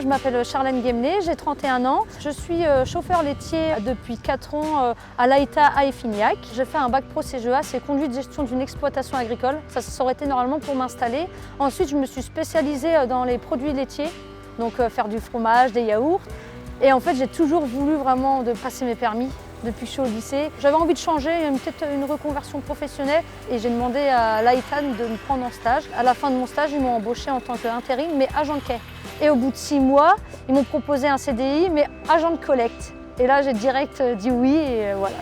je m'appelle Charlène Guémelet, j'ai 31 ans. Je suis chauffeur laitier depuis 4 ans à l'AITA à Effignac. J'ai fait un bac pro CGEA, c'est conduite de gestion d'une exploitation agricole. Ça aurait été normalement pour m'installer. Ensuite, je me suis spécialisée dans les produits laitiers, donc faire du fromage, des yaourts. Et en fait, j'ai toujours voulu vraiment passer mes permis depuis que je suis au lycée. J'avais envie de changer, peut-être une reconversion professionnelle et j'ai demandé à l'AITA de me prendre en stage. À la fin de mon stage, ils m'ont embauché en tant qu'intérim, mais agent de quai. Et au bout de 6 mois, ils m'ont proposé un CDI, mais agent de collecte. Et là, j'ai direct dit oui et voilà.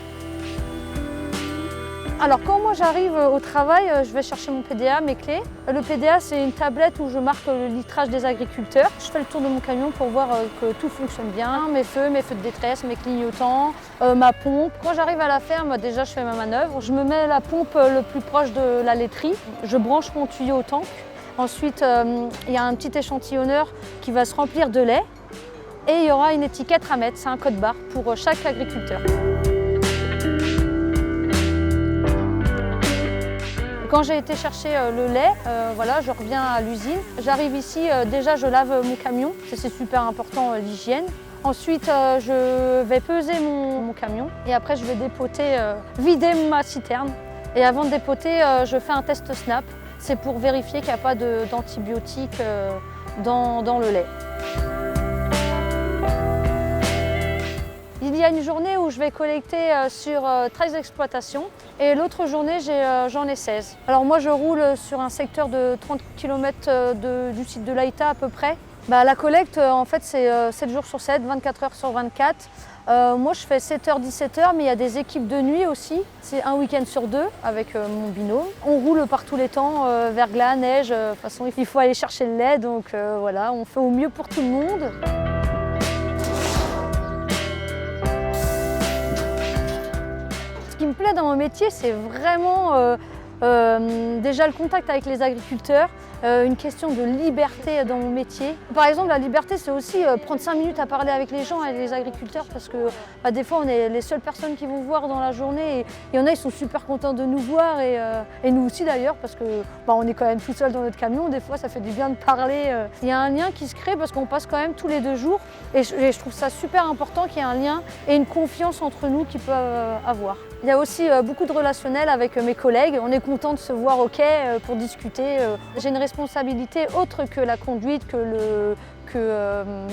Alors quand moi j'arrive au travail, je vais chercher mon PDA, mes clés. Le PDA, c'est une tablette où je marque le litrage des agriculteurs. Je fais le tour de mon camion pour voir que tout fonctionne bien, mes feux de détresse, mes clignotants, ma pompe. Quand j'arrive à la ferme, déjà je fais ma manœuvre. Je me mets la pompe le plus proche de la laiterie. Je branche mon tuyau au tank. Ensuite, il y a un petit échantillonneur qui va se remplir de lait. Et il y aura une étiquette à mettre, c'est un code barre pour chaque agriculteur. Quand j'ai été chercher le lait, voilà, je reviens à l'usine. J'arrive ici, déjà je lave mon camion, c'est super important l'hygiène. Ensuite, je vais peser mon camion et après je vais dépoter, vider ma citerne. Et avant de dépoter, je fais un test SNAP. C'est pour vérifier qu'il n'y a pas d'antibiotiques dans le lait. Il y a une journée où je vais collecter sur 13 exploitations et l'autre journée j'en ai 16. Alors moi je roule sur un secteur de 30 km du site de l'AITA à peu près. La collecte en fait c'est 7 jours sur 7, 24 heures sur 24. Moi je fais 7h, 17h mais il y a des équipes de nuit aussi. C'est un week-end sur 2 avec mon binôme. On roule par tous les temps, verglas, neige, de toute façon il faut aller chercher le lait donc voilà, on fait au mieux pour tout le monde. Ce qui me plaît dans mon métier, c'est vraiment déjà le contact avec les agriculteurs, une question de liberté dans mon métier. Par exemple, la liberté, c'est aussi prendre 5 minutes à parler avec les gens, avec les agriculteurs, parce que des fois, on est les seules personnes qui vont voir dans la journée. Et il y en a, ils sont super contents de nous voir, et nous aussi d'ailleurs, parce que on est quand même tout seul dans notre camion. Des fois, ça fait du bien de parler. Il y a un lien qui se crée parce qu'on passe quand même tous les 2 jours. Et je trouve ça super important qu'il y ait un lien et une confiance entre nous qu'ils peuvent avoir. Il y a aussi beaucoup de relationnel avec mes collègues. On est content de se voir au quai pour discuter. J'ai une responsabilité autre que la conduite, que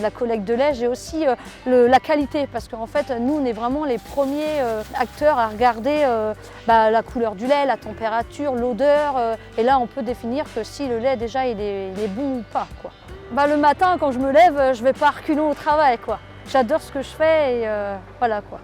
la collecte de lait. J'ai aussi la qualité parce qu'en fait, nous, on est vraiment les premiers acteurs à regarder la couleur du lait, la température, l'odeur. Et là, on peut définir que si le lait, déjà, il est bon ou pas, quoi. Le matin, quand je me lève, je ne vais pas reculons au travail, quoi. J'adore ce que je fais et voilà, quoi.